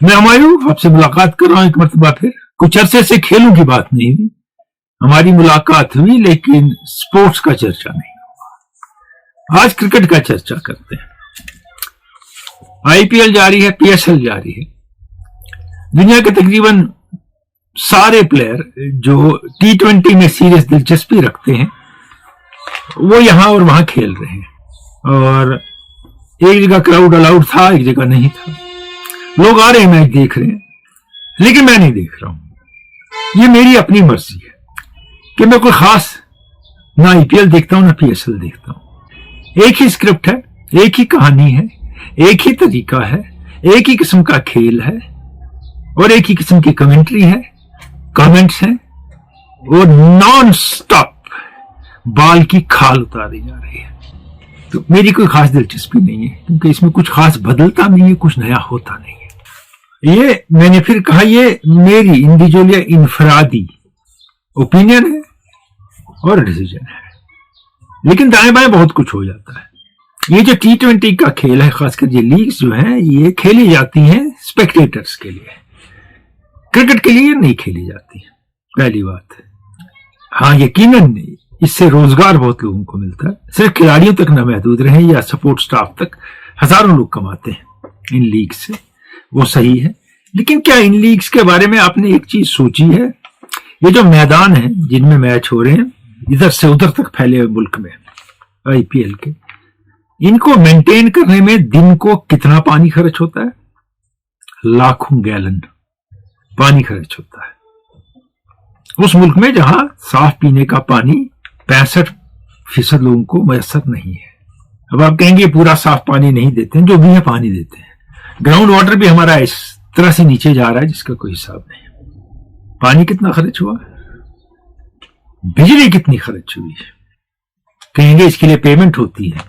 मैं हुमायूं आपसे मुलाकात कर रहा हूं एक मरतबा फिर। कुछ अरसे से खेलों की बात नहीं हुई, हमारी मुलाकात हुई लेकिन स्पोर्ट्स का चर्चा नहीं हुआ। आज क्रिकेट का चर्चा करते हैं। आईपीएल जारी है, पीएसएल जारी है। दुनिया के तकरीबन सारे प्लेयर जो T20 में सीरियस दिलचस्पी रखते हैं वो यहां और वहां खेल रहे हैं, और एक जगह क्राउड अलाउड था, एक जगह नहीं था। लोग आ रहे हैं, मैच देख रहे हैं, लेकिन मैं नहीं देख रहा हूं। ये मेरी अपनी मर्जी है कि मैं कोई खास ना आईपीएल देखता हूं ना पीएसएल देखता हूं। एक ही स्क्रिप्ट है, एक ही कहानी है, एक ही तरीका है, एक ही किस्म का खेल है और एक ही किस्म की कमेंट्री है, कमेंट्स हैं, और नॉन स्टॉप बाल की खाल उतारी जा रही है। तो मेरी कोई खास दिलचस्पी नहीं है, क्योंकि इसमें कुछ खास बदलता नहीं है, कुछ नया होता नहीं है। ये मैंने फिर कहा, ये मेरी इंडिविजुअल या इनफरादी ओपिनियन है और डिसीजन है, लेकिन दाएं बाएं बहुत कुछ हो जाता है। ये जो T20 का खेल है, खासकर ये लीग्स जो हैं, ये खेली जाती हैं स्पेक्टेटर्स के लिए, क्रिकेट के लिए नहीं खेली जाती, पहली बात। हाँ, यकीनन इससे रोजगार बहुत लोगों को मिलता है, सिर्फ खिलाड़ियों तक न महदूद रहे या सपोर्ट स्टाफ तक, हजारों लोग कमाते हैं इन लीग से, वो सही है। लेकिन क्या इन लीग्स के बारे में आपने एक चीज सोची है? ये जो मैदान है जिनमें मैच हो रहे हैं इधर से उधर तक फैले हुए मुल्क में आईपीएल के, इनको मेंटेन करने में दिन को कितना पानी खर्च होता है? लाखों गैलन पानी खर्च होता है उस मुल्क में जहां साफ पीने का पानी 65% लोगों को मैसर नहीं है। अब आप कहेंगे पूरा साफ पानी नहीं देते हैं, जो भी है पानी देते हैं। ग्राउंड वाटर भी हमारा इस तरह से नीचे जा रहा है जिसका कोई हिसाब नहीं। पानी कितना खर्च हुआ, बिजली कितनी खर्च हुई। कहेंगे इसके लिए पेमेंट होती है,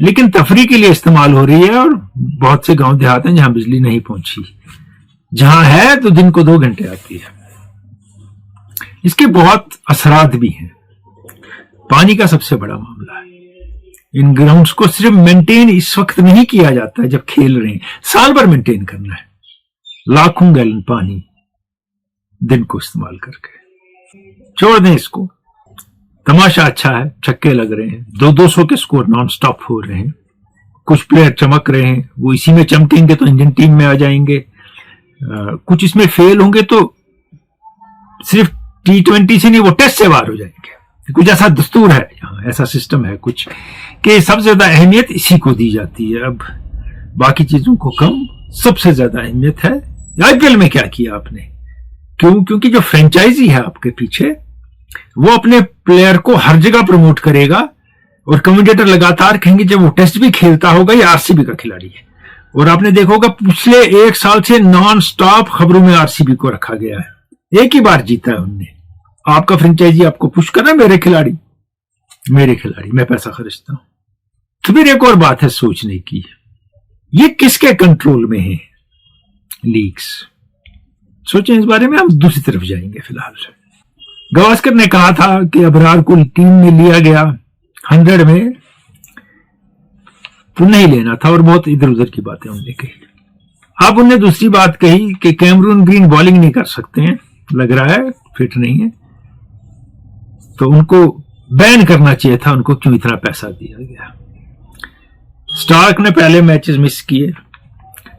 लेकिन तफरी के लिए इस्तेमाल हो रही है, और बहुत से गांव देहात हैं जहां बिजली नहीं पहुंची, जहां है तो दिन को 2 घंटे आती है। इसके बहुत असरात भी हैं। पानी का सबसे बड़ा मामला है। इन ग्राउंड्स को सिर्फ मेंटेन इस वक्त नहीं किया जाता है जब खेल रहे हैं, साल भर मेंटेन करना है। लाखों गैलन पानी दिन को इस्तेमाल करके। छोड़ दें इसको, तमाशा अच्छा है, छक्के लग रहे हैं, 200 के स्कोर नॉन स्टॉप हो रहे हैं, कुछ प्लेयर चमक रहे हैं, वो इसी में चमकेंगे तो इंडियन टीम में आ जाएंगे, कुछ इसमें फेल होंगे तो सिर्फ T20 से नहीं, वो टेस्ट से बाहर हो जाएंगे। कुछ ऐसा दस्तूर है यहाँ, ऐसा सिस्टम है कुछ, कि सबसे ज्यादा अहमियत इसी को दी जाती है, अब बाकी चीजों को कम। सबसे ज्यादा अहमियत है आईपीएल में क्या किया आपने। क्योंकि जो फ्रेंचाइजी है आपके पीछे, वो अपने प्लेयर को हर जगह प्रमोट करेगा, और कमेंटेटर लगातार कहेंगे जब वो टेस्ट भी खेलता होगा ये आरसीबी का खिलाड़ी है। और आपने देखा होगा पिछले 1 साल से नॉन स्टॉप खबरों में आरसीबी को रखा गया है। एक ही बार जीता है उनने। आपका फ्रेंचाइजी आपको पुश कर रहा है, मेरे खिलाड़ी, मैं पैसा खर्चता हूं। तो फिर एक और बात है सोचने की, ये किसके कंट्रोल में है लीग्स? सोचें इस बारे में, हम दूसरी तरफ जाएंगे। फिलहाल गावस्कर ने कहा था कि अबरार को टीम में लिया गया 100 में तो नहीं लेना था, और बहुत इधर उधर की बातें उन्होंने कही। अब उन्होंने दूसरी बात कही कि कैमरून ग्रीन बॉलिंग नहीं कर सकते हैं, लग रहा है फिट नहीं है, तो उनको बैन करना चाहिए था, उनको क्यों इतना पैसा दिया गया। स्टार्क ने पहले मैचेस मिस किए,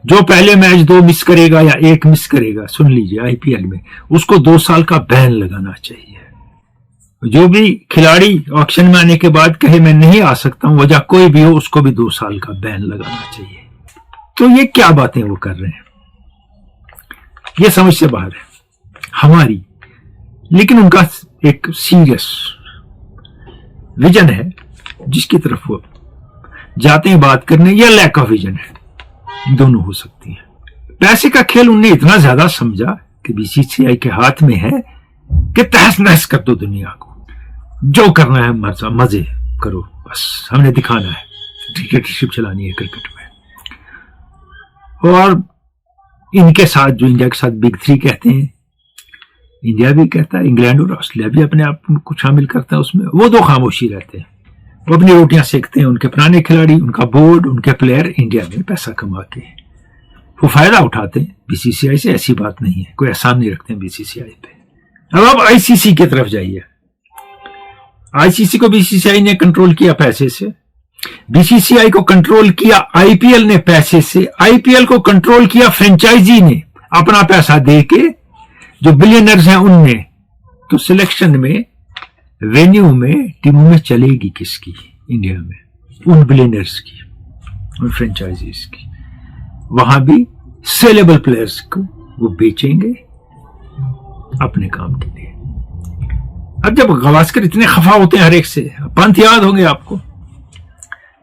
जो पहले मैच 2 मिस करेगा या 1 मिस करेगा, सुन लीजिए आईपीएल में, उसको 2 साल का बैन लगाना चाहिए। जो भी खिलाड़ी ऑक्शन में आने के बाद कहे मैं नहीं आ सकता हूं, वजह कोई भी हो, उसको भी 2 साल का बैन लगाना चाहिए। तो ये क्या बातें वो कर रहे हैं, ये समझ से बाहर है हमारी। लेकिन उनका एक सीरियस विजन है जिसकी तरफ वो जाते हैं बात करने, या लैक ऑफ विजन है, दोनों हो सकती है। पैसे का खेल उनने इतना ज्यादा समझा कि बीसीसीआई के हाथ में है कि तहस नहस कर दो दुनिया को, जो करना है मजे करो, बस हमने दिखाना है, डिक्टेटरशिप चलानी है क्रिकेट में। और इनके साथ जो इंडिया के साथ बिग 3 कहते हैं, इंडिया भी कहता है, इंग्लैंड और ऑस्ट्रेलिया भी अपने आप को शामिल करता है उसमें, वो 2 खामोशी रहते हैं, वो अपनी रोटियां सेकते हैं, उनके पुराने खिलाड़ी, उनका बोर्ड, उनके प्लेयर इंडिया में पैसा कमा के। वो फायदा उठाते हैं बीसीसीआई से, ऐसी बात नहीं है, कोई एहसान नहीं रखते हैं बीसीसीआई पे। अब आप आईसीसी की तरफ जाइए। आईसीसी को बीसीसीआई ने कंट्रोल किया पैसे से, बीसीसीआई को कंट्रोल किया आईपीएल ने पैसे से, आईपीएल को कंट्रोल किया फ्रेंचाइजी ने अपना पैसा देके, जो बिलियनर्स हैं उनने। तो सिलेक्शन में, वेन्यू में, टीमों में चलेगी किसकी इंडिया में? उन बिलियनर्स की, उन फ्रेंचाइजीज की। वहां भी सेलेबल प्लेयर्स को वो बेचेंगे अपने काम के लिए। अब जब गवास्कर इतने खफा होते हैं हर एक से, पंत याद होंगे आपको,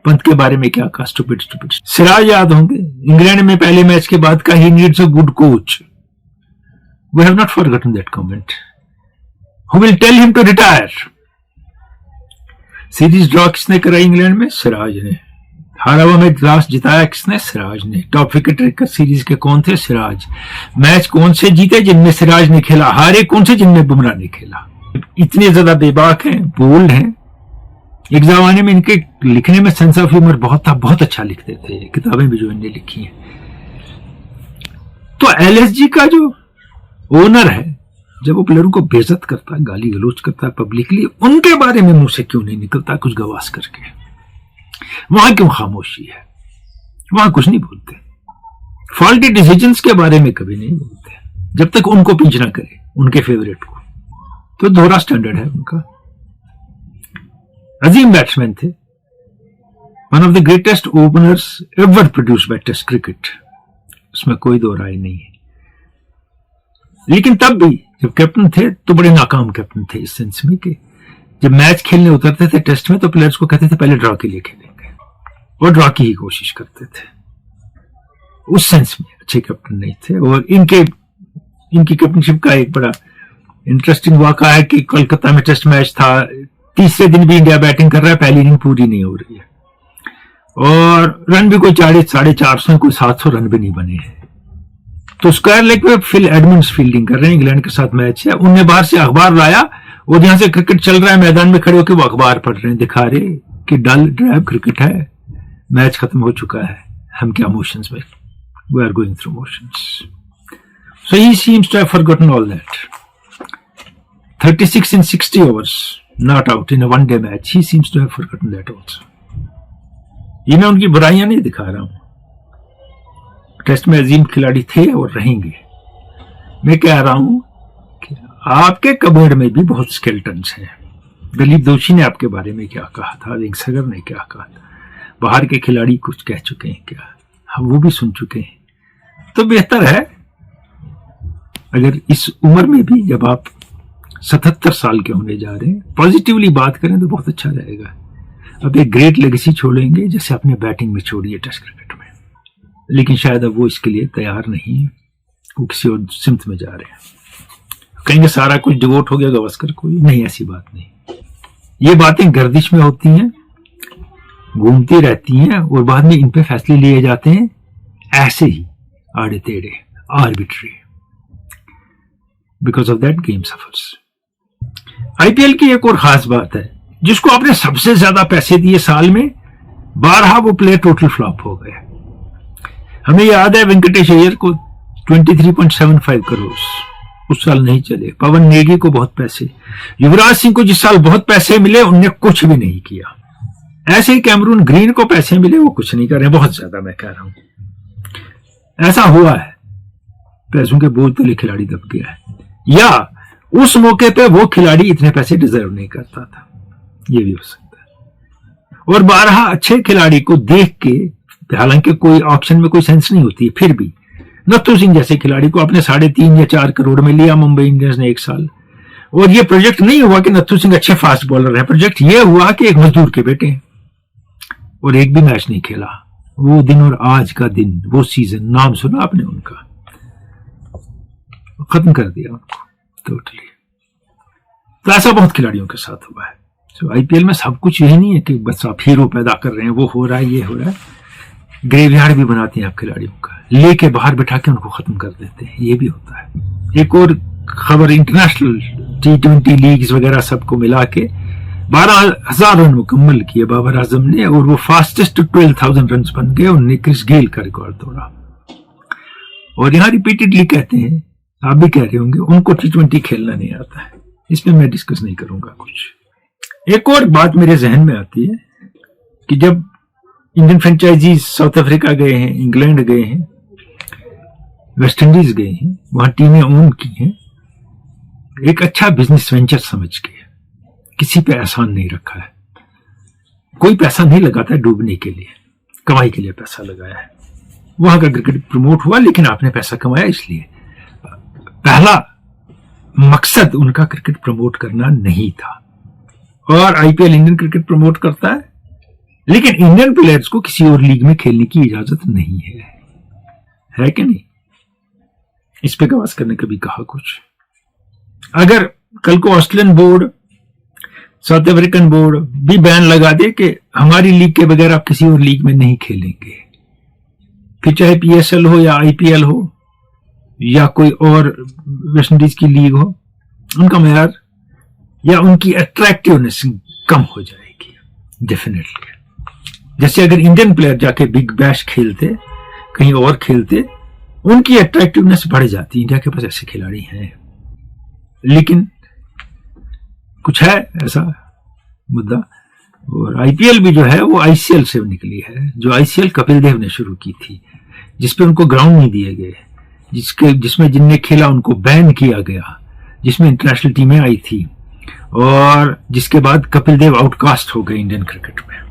पंत के बारे में क्या कहा, स्टूपिड स्टूपिड। सिराज याद होंगे, इंग्लैंड में पहले मैच के बाद का, he needs a good coach. We have not forgotten that comment. Who will tell him to retire? Series draw किसने कराई इंग्लैंड में? सिराज ने। हारा हुआ मैच लास्ट जिताया किसने? सिराज ने। टॉप विकेट टेकर सीरीज के कौन थे? सिराज। मैच कौन से जीते जिनमें सिराज ने खेला? हारे कौन से जिनमें बुमराह ने खेला? इतने ज्यादा बेबाक हैं, बोल्ड हैं। एक जमाने में इनके लिखने में सेंस ऑफ ह्यूमर बहुत था, बहुत अच्छा लिखते थे, किताबें भी जो इन्होंने लिखी हैं। तो एलएसजी का जो ओनर है, जब वो प्लेयरों को बेइज्जत करता है, गाली गलौज करता है पब्लिकली, उनके बारे में मुंह से क्यों नहीं निकलता कुछ गवास करके? वहां क्यों खामोशी है? वहां कुछ नहीं बोलते। फॉल्टी डिसीजंस के बारे में कभी नहीं बोलते जब तक उनको पिंच ना करे, उनके फेवरेट को। तो दोहरा स्टैंडर्ड है उनका। अजीम बैट्समैन थे, one of the greatest openers ever produced by test cricket, उसमें कोई दो राय नहीं है। लेकिन तब भी जब कैप्टन थे तो बड़े नाकाम कैप्टन थे, इस सेंस में कि जब मैच खेलने उतरते थे टेस्ट में तो प्लेयर्स को कहते थे पहले ड्रॉ के लिए खेलेंगे, और ड्रॉ की ही कोशिश करते थे। उस सेंस में अच्छे कैप्टन नहीं थे। और इनकी कैप्टनशिप का एक बड़ा इंटरेस्टिंग वाक़ा है कि कोलकाता में टेस्ट मैच था, तीसरे दिन भी इंडिया बैटिंग कर रहा है, पहली इनिंग पूरी नहीं हो रही है, और रन भी कोई 450 कोई 700 रन भी नहीं बने हैं। तो स्क्वायर लेग पे फिल एडमंड्स फील्डिंग कर रहे हैं, इंग्लैंड के साथ मैच है। उनने बाहर से अखबार लाया, और जहां से क्रिकेट चल रहा है मैदान में खड़े होकर वो अखबार पढ़ रहे हैं, दिखा रहे कि डल ड्राइव क्रिकेट है, मैच खत्म हो चुका है, हम क्या मोशंस में, we are going through motions. So he seems to have forgotten all that. 36 in 60 overs not out in a one day match, he seems to have forgotten that also. ये मैं उनकी बुराइयां नहीं दिखा रहा हूं, टेस्ट में अजीम खिलाड़ी थे और रहेंगे। मैं कह रहा हूं कि आपके कबर्ड में भी बहुत स्केल्टन्स हैं। दिलीप दोषी ने आपके बारे में क्या कहा था, रिंग सगर ने क्या कहा था, बाहर के खिलाड़ी कुछ कह चुके हैं क्या, हम वो भी सुन चुके हैं। तो बेहतर है अगर इस उम्र में भी, जब आप 77 साल के होने जा रहे हैं, पॉजिटिवली बात करें तो बहुत अच्छा रहेगा। अब एक ग्रेट लेगेसी छोड़ेंगे जैसे अपने बैटिंग में छोड़ी है टेस्ट क्रिकेट में, लेकिन शायद अब वो इसके लिए तैयार नहीं है, वो किसी और सिमत में जा रहे हैं। कहेंगे सारा कुछ डिवोट हो गया गवास्कर को, नहीं, ऐसी बात नहीं। ये बातें गर्दिश में होती हैं, घूमती रहती हैं, और बाद में इन पे फैसले लिए जाते हैं ऐसे ही आड़े टेढ़े, arbitrary. Because of that game suffers. IPL की एक और खास बात है, जिसको आपने सबसे ज्यादा पैसे दिए साल में, 12 वो प्लेयर टोटल फ्लॉप हो गए। हमें याद है वेंकटेश अय्यर को 23.75 करोड़ उस साल नहीं चले, पवन नेगी को बहुत पैसे, युवराज सिंह को जिस साल बहुत पैसे मिले उनने कुछ भी नहीं किया। ऐसे ही कैमरून ग्रीन को पैसे मिले, वो कुछ नहीं कर रहे, बहुत ज्यादा मैं कह रहा हूं। ऐसा हुआ है, पैसों के बोझ तले खिलाड़ी दब गया है, या उस मौके पे वो खिलाड़ी इतने पैसे डिजर्व नहीं करता था, ये भी हो सकता है। और 12 अच्छे खिलाड़ी को देख के, हालांकि कोई ऑक्शन में कोई सेंस नहीं होती है, फिर भी नथु सिंह जैसे खिलाड़ी को आपने 3.5 या 4 करोड़ में लिया मुंबई इंडियंस ने एक साल। और ये प्रोजेक्ट नहीं हुआ कि नथु सिंह अच्छे फास्ट बॉलर है, प्रोजेक्ट ये हुआ कि एक मजदूर के बेटे हैं, और एक भी मैच नहीं खेला। वो दिन और आज का दिन, वो सीजन, नाम सुना आपने उनका, खत्म कर दिया उनको टोटली। तो ऐसा बहुत खिलाड़ियों के साथ हुआ है। तो आईपीएल में सब कुछ यही नहीं है कि बस आप हीरो पैदा कर रहे हैं, वो हो रहा है, ये हो रहा है। ग्रेवयार्ड भी बनाते हैं आप खिलाड़ियों का, लेके बाहर बैठा के उनको खत्म कर देते हैं, ये भी होता है। एक और खबर, इंटरनेशनल T20 लीग्स वगैरह सबको मिला के 12,000 रन मुकम्मल किए बाबर आजम ने, और वो फास्टेस्ट 12,000 रन बन गए। उन्होंने क्रिस गेल का रिकॉर्ड तोड़ा। और यहाँ रिपीटेडली कहते हैं, आप भी कह रहे होंगे, उनको T20 खेलना नहीं आता है। इसमें मैं डिस्कस नहीं करूंगा कुछ। एक और बात मेरे जहन में आती है कि जब इंडियन फ्रेंचाइजीज साउथ अफ्रीका गए हैं, इंग्लैंड गए हैं, वेस्ट इंडीज गए हैं, वहां टीमें ओन की हैं, एक अच्छा बिजनेस वेंचर समझ के, किसी पे एहसान नहीं रखा है, कोई पैसा नहीं लगाता है डूबने के लिए, कमाई के लिए पैसा लगाया है। वहां का क्रिकेट प्रमोट हुआ, लेकिन आपने पैसा कमाया इसलिए। पहला मकसद उनका क्रिकेट प्रमोट करना नहीं था। और आईपीएल इंडियन क्रिकेट प्रमोट करता है, लेकिन इंडियन प्लेयर्स को किसी और लीग में खेलने की इजाजत नहीं है कि नहीं? इस पे गावस्कर ने कभी कहा कुछ? अगर कल को Australian board, south African board भी बैन लगा दे कि हमारी लीग के बगैर आप किसी और लीग में नहीं खेलेंगे, फिर चाहे पीएसएल हो या आईपीएल हो या कोई और वेस्ट इंडीज की लीग हो, उनका मेयार या उनकी अट्रैक्टिवनेस कम हो जाएगी डेफिनेटली। जैसे अगर इंडियन प्लेयर जाके बिग बैश खेलते, कहीं और खेलते, उनकी अट्रैक्टिवनेस बढ़ जाती। इंडिया के पास ऐसे खिलाड़ी हैं, लेकिन कुछ है ऐसा मुद्दा। और आईपीएल भी जो है वो आईसीएल से निकली है, जो आईसीएल कपिल देव ने शुरू की थी, जिसपे उनको ग्राउंड नहीं दिए गए, जिसमें जिनने खेला उनको बैन किया गया, जिसमें इंटरनेशनल टीमें आई थी, और जिसके बाद कपिल देव आउटकास्ट हो गए इंडियन क्रिकेट में।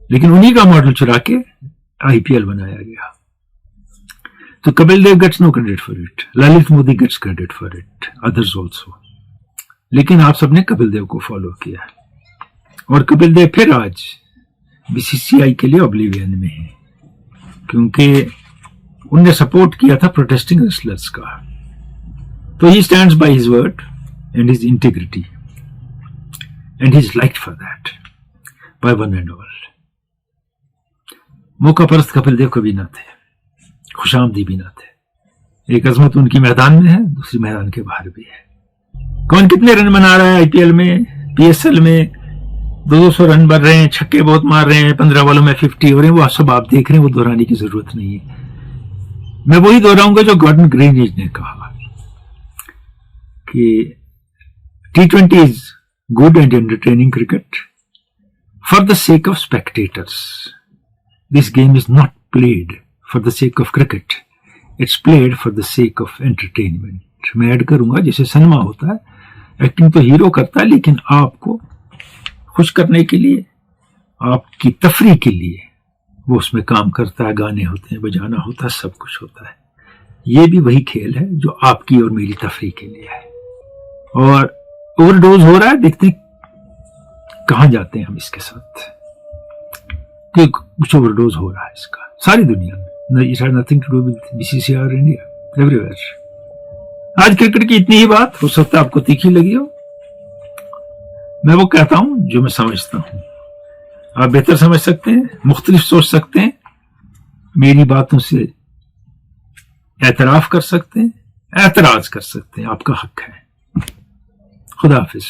लेकिन उन्हीं का मॉडल चुरा के आईपीएल बनाया गया। तो Kapil Dev gets no credit for it, Lalit Modi gets credit for it, others also. लेकिन आप सबने कपिल देव को फॉलो किया, और कपिल देव फिर आज बीसीसीआई के लिए ऑब्लिवियन में है, क्योंकि उनने सपोर्ट किया था प्रोटेस्टिंग रेसलर्स का। तो he stands by his word and his integrity, and he is liked for that by one and all. मौका परस्त कपिल देव कभी ना थे, खुशामदी भी ना थे। एक अजमत उनकी मैदान में है, दूसरी मैदान के बाहर भी है। कौन कितने रन बना रहा है आईपीएल में, पीएसएल में 200 रन बन रहे हैं, छक्के बहुत मार रहे हैं, 15 बॉलों में 50 हो रहे हैं, वो सब आप देख रहे हैं, वो दोहराने की जरूरत नहीं है। मैं वही दोहराऊंगा जो गॉर्डन ग्रीनिज ने कहा कि T20 is good and entertaining cricket for the sake of spectators. This game is not played for the sake of cricket, it's played for the sake of entertainment. मैं ऐड करूंगा, जैसे cinema होता है, acting तो hero करता है, लेकिन आपको खुश करने के लिए, आपकी तफरीह के लिए वो उसमें काम करता है, गाने होते हैं, बजाना होता है, सब कुछ होता है। ये भी वही खेल है जो आपकी और मेरी तफरीह के लिए है। और ओवरडोज हो रहा है, देखते हैं कहां जाते हैं हम इसके साथ, कि कुछ ओवरडोज हो रहा है इसका सारी दुनिया में। It has nothing to do with BCCI और इंडिया, एवरीवेयर। आज क्रिकेट की इतनी ही बात, हो सकता है आपको तीखी लगी हो। मैं वो कहता हूं जो मैं समझता हूं, आप बेहतर समझ सकते हैं, मुख्तलिफ सोच सकते हैं, मेरी बातों से एतराफ कर सकते हैं, एतराज कर सकते हैं, आपका हक है। खुदा हाफिज।